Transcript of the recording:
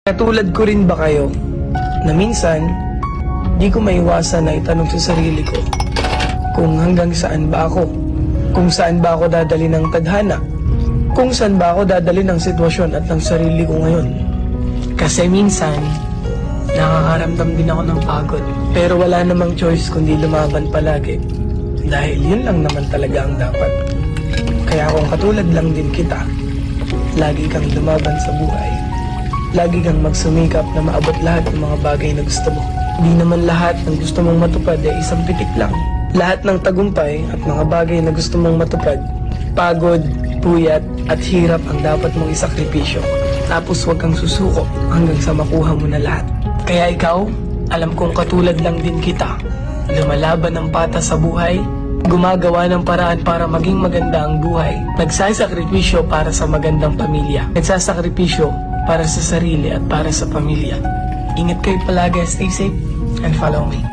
Katulad ko rin ba kayo na minsan di ko maiwasan na itanong sa sarili ko kung hanggang saan ba ako, kung saan ba ako dadali ng tadhana, kung saan ba ako dadali ng sitwasyon at ng sarili ko ngayon. Kasi minsan nakakaramdam din ako ng pagod, pero wala namang choice kundi lumaban palagi dahil yun lang naman talaga ang dapat. Kaya kung katulad lang din kita, lagi kang lumaban sa buhay. Lagi kang magsumikap na maabot lahat ng mga bagay na gusto mo. Hindi naman lahat ng gusto mong matupad ay isang pitik lang. Lahat ng tagumpay at mga bagay na gusto mong matupad, pagod, puyat at hirap ang dapat mong isakripisyo. Tapos huwag kang susuko hanggang sa makuha mo na lahat. Kaya ikaw, alam kong katulad lang din kita. Lumalaban ng patas sa buhay, gumagawa ng paraan para maging maganda ang buhay. Nagsasakripisyo para sa magandang pamilya. Nagsasakripisyo para sa sarili at para sa pamilya. Ingat kayo palagi, stay safe, and follow me.